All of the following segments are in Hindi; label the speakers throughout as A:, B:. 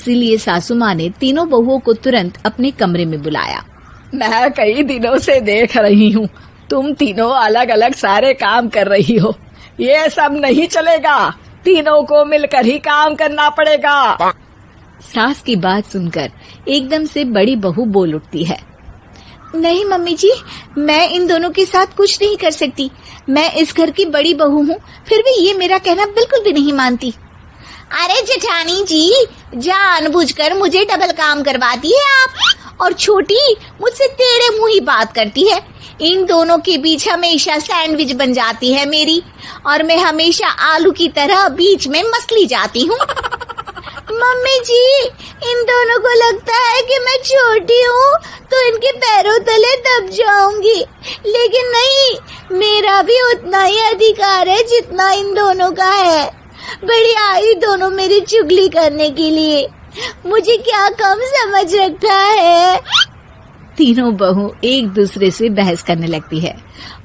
A: इसीलिए सासू माँ ने तीनों बहुओं को तुरंत अपने कमरे में बुलाया।
B: मैं कई दिनों से देख रही हूँ, तुम तीनों अलग अलग सारे काम कर रही हो। ये सब नहीं चलेगा, तीनों को मिलकर ही काम करना पड़ेगा।
A: सास की बात सुनकर एकदम से बड़ी बहू बोल उठती है। नहीं मम्मी जी, मैं इन दोनों के साथ कुछ नहीं कर सकती। मैं इस घर की बड़ी बहू हूँ, फिर भी ये मेरा कहना बिल्कुल भी नहीं मानती।
C: अरे जेठानी जी, जानबूझकर मुझे डबल काम करवाती है आप, और छोटी मुझसे टेढ़े मुंह ही बात करती है। इन दोनों के बीच हमेशा सैंडविच बन जाती है मेरी, और मैं हमेशा आलू की तरह बीच में मसली जाती हूँ। मम्मी जी, इन दोनों को लगता है कि मैं छोटी हूँ तो इनके पैरों तले दब जाऊंगी, लेकिन नहीं, मेरा भी उतना ही अधिकार है जितना इन दोनों का है। बड़ी आई दोनों मेरी चुगली करने के लिए, मुझे क्या कम समझ रखा है।
A: तीनों बहू एक दूसरे से बहस करने लगती है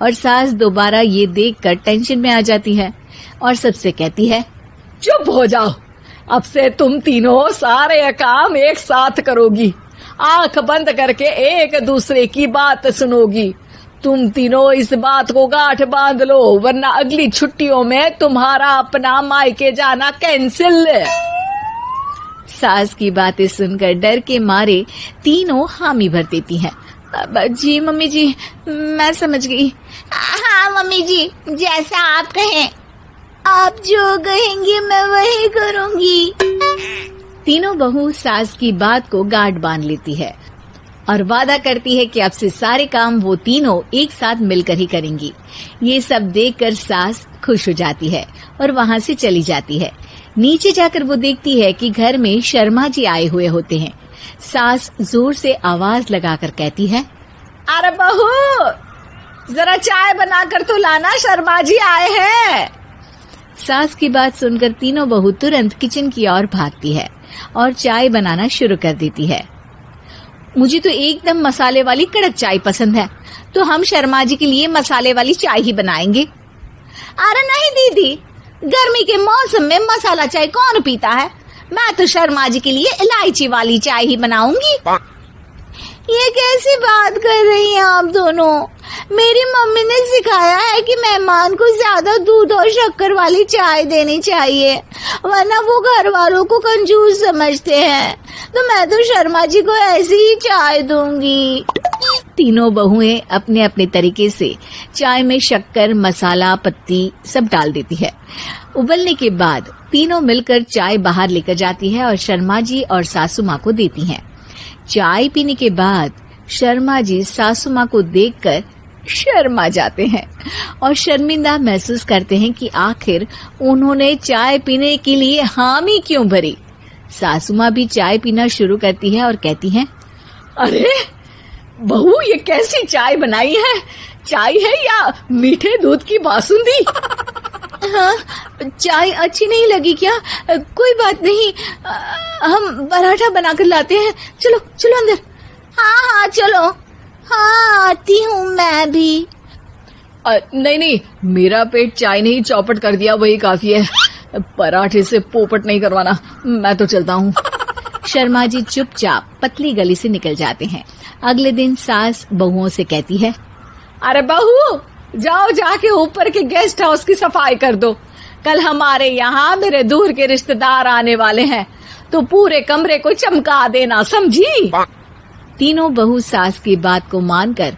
A: और सास दोबारा ये देखकर टेंशन में आ जाती है और सबसे कहती है,
B: चुप हो जाओ, अब से तुम तीनों सारे काम एक साथ करोगी, आंख बंद करके एक दूसरे की बात सुनोगी। तुम तीनों इस बात को गांठ बांध लो, वरना अगली छुट्टियों में तुम्हारा अपना मायके जाना कैंसिल।
A: सास की बातें सुनकर डर के मारे तीनों हामी भर देती हैं। जी मम्मी जी, मैं समझ गई।
C: हाँ मम्मी जी, जैसा आप कहें, आप जो कहेंगी मैं वही करूंगी।
A: तीनों बहू सास की बात को गांठ बांध लेती है और वादा करती है कि अब से सारे काम वो तीनों एक साथ मिलकर ही करेंगी। ये सब देखकर सास खुश हो जाती है और वहाँ से चली जाती है। नीचे जाकर वो देखती है कि घर में शर्मा जी आए हुए होते हैं। सास जोर से आवाज लगाकर कहती है,
B: अरे बहू, जरा चाय बनाकर तो लाना, शर्मा जी आए हैं।
A: सास की बात सुनकर तीनों बहू तुरंत किचन की ओर भागती है और चाय बनाना शुरू कर देती है। मुझे तो एकदम मसाले वाली कड़क चाय पसंद है, तो हम शर्मा जी के लिए मसाले वाली चाय ही बनाएंगे।
C: अरे नहीं दीदी, गर्मी के मौसम में मसाला चाय कौन पीता है? मैं तो शर्मा जी के लिए इलायची वाली चाय ही बनाऊंगी। ये कैसी बात कर रही हैं आप दोनों? मेरी मम्मी ने सिखाया है कि मेहमान को ज्यादा दूध और शक्कर वाली चाय देनी चाहिए, वरना वो घर वालों को कंजूस समझते हैं। तो मैं तो शर्मा जी को ऐसी ही चाय दूंगी।
A: तीनों बहुएं अपने अपने तरीके से चाय में शक्कर, मसाला, पत्ती सब डाल देती है। उबलने के बाद तीनों मिलकर चाय बाहर लेकर जाती है और शर्मा जी और सासू माँ को देती हैं। चाय पीने के बाद शर्मा जी सासू माँ को देखकर शर्मा जाते हैं और शर्मिंदा महसूस करते हैं कि आखिर उन्होंने चाय पीने के लिए हामी क्यों भरी। सासू माँ भी चाय पीना शुरू करती है और कहती हैं,
B: अरे बहू, ये कैसी चाय बनाई है? चाय है या मीठे दूध की बासुंदी?
A: हाँ, चाय अच्छी नहीं लगी क्या? कोई बात नहीं, हम पराठा बनाकर लाते हैं। चलो चलो अंदर।
C: हाँ चलो। हाँ, आती हूँ मैं भी।
B: नहीं नहीं, मेरा पेट चाय ने ही चौपट कर दिया, वही काफी है। पराठे से पोपट नहीं करवाना, मैं तो चलता हूँ।
A: शर्मा जी चुपचाप पतली गली से निकल जाते हैं। अगले दिन सास बहुओं से कहती है,
B: अरे बहू, जाओ जाके ऊपर के गेस्ट हाउस की सफाई कर दो। कल हमारे यहाँ मेरे दूर के रिश्तेदार आने वाले हैं, तो पूरे कमरे को चमका देना, समझी?
A: तीनों बहू सास की बात को मानकर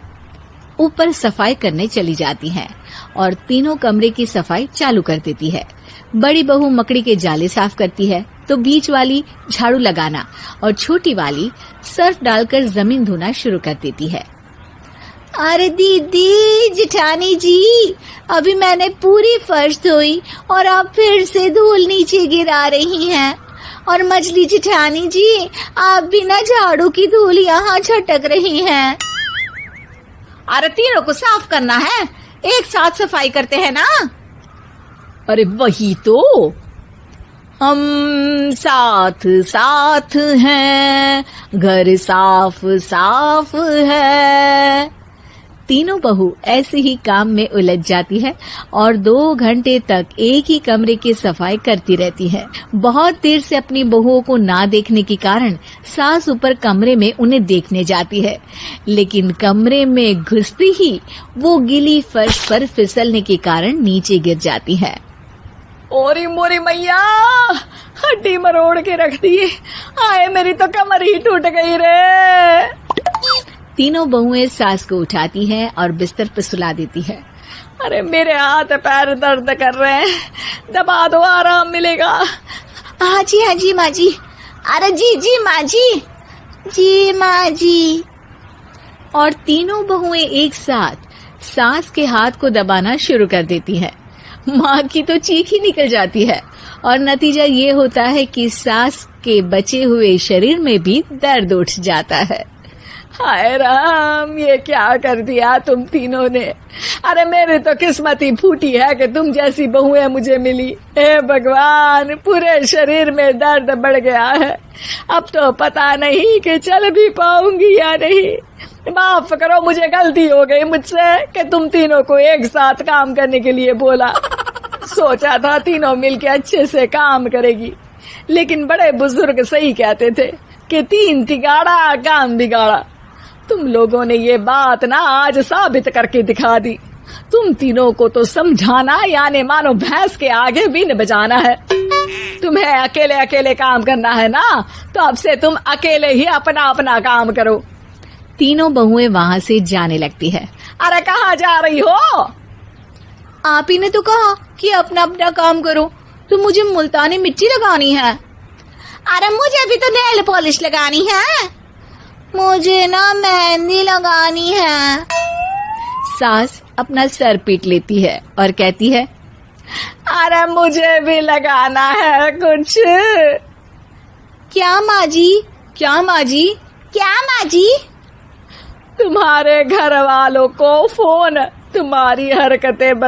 A: ऊपर सफाई करने चली जाती हैं और तीनों कमरे की सफाई चालू कर देती है। बड़ी बहू मकड़ी के जाले साफ करती है, तो बीच वाली झाड़ू लगाना और छोटी वाली सर्फ डालकर जमीन धोना शुरू कर देती है।
C: अरे दीदी, जेठानी जी, अभी मैंने पूरी फर्श धोई और आप फिर से धूल नीचे गिरा रही हैं। और मछली जेठानी जी, आप भी ना झाड़ू की धूल यहाँ छटक रही हैं।
B: अरे तीनों को साफ करना है, एक साथ सफाई करते हैं ना। अरे वही तो, हम साथ साथ हैं, घर साफ साफ है।
A: तीनों बहू ऐसे ही काम में उलझ जाती है और 2 घंटे तक एक ही कमरे की सफाई करती रहती है। बहुत देर से अपनी बहुओं को ना देखने के कारण सास ऊपर कमरे में उन्हें देखने जाती है, लेकिन कमरे में घुसती ही वो गीली फर्श पर फिसलने के कारण नीचे गिर जाती है।
B: ओरी मोरी मैया, हड्डी मरोड़ के रख दी। आए मेरी तो कमर ही टूट गई रे।
A: तीनों बहुएं सास को उठाती है और बिस्तर पर सुला देती है।
B: अरे मेरे हाथ पैर दर्द कर रहे हैं, दबा दो आराम मिलेगा।
C: हाँ जी माँ जी। अरे जी माँ जी माँ जी।
A: और तीनों बहुएं एक साथ सास के हाथ को दबाना शुरू कर देती है। माँ की तो चीख ही निकल जाती है और नतीजा ये होता है कि सास के बचे हुए शरीर में भी दर्द उठ जाता है।
B: हाय राम, ये क्या कर दिया तुम तीनों ने। अरे मेरी तो किस्मत ही फूटी है कि तुम जैसी बहुएं मुझे मिली। हे भगवान, पूरे शरीर में दर्द बढ़ गया है। अब तो पता नहीं कि चल भी पाऊंगी या नहीं। माफ करो, मुझे गलती हो गई मुझसे कि तुम तीनों को एक साथ काम करने के लिए बोला। सोचा था तीनों मिलके अच्छे से काम करेगी, लेकिन बड़े बुजुर्ग सही कहते थे कि 3 तिगाड़ा काम बिगाड़ा। तुम लोगों ने ये बात ना आज साबित करके दिखा दी। तुम तीनों को तो समझाना यानी मानो भैंस के आगे बीन बजाना है। तुम्हें अकेले अकेले काम करना है ना, तो अब से तुम अकेले ही अपना अपना काम करो।
A: तीनों बहुएं वहाँ से जाने लगती है।
B: अरे कहाँ जा रही हो?
C: आप ही ने तो कहा कि अपना अपना काम तो मुझे मुल्तानी मिट्टी लगानी है। अरे मुझे भी तो नेल पॉलिश लगानी है। मुझे ना मेहंदी लगानी है।
A: सास अपना सर पीट लेती है और कहती है,
B: अरे मुझे भी लगाना है कुछ।
C: क्या माँ जी?
A: क्या माँ जी?
C: क्या माँ जी?
B: तुम्हारे घर वालों को फोन, तुम्हारी हरकतें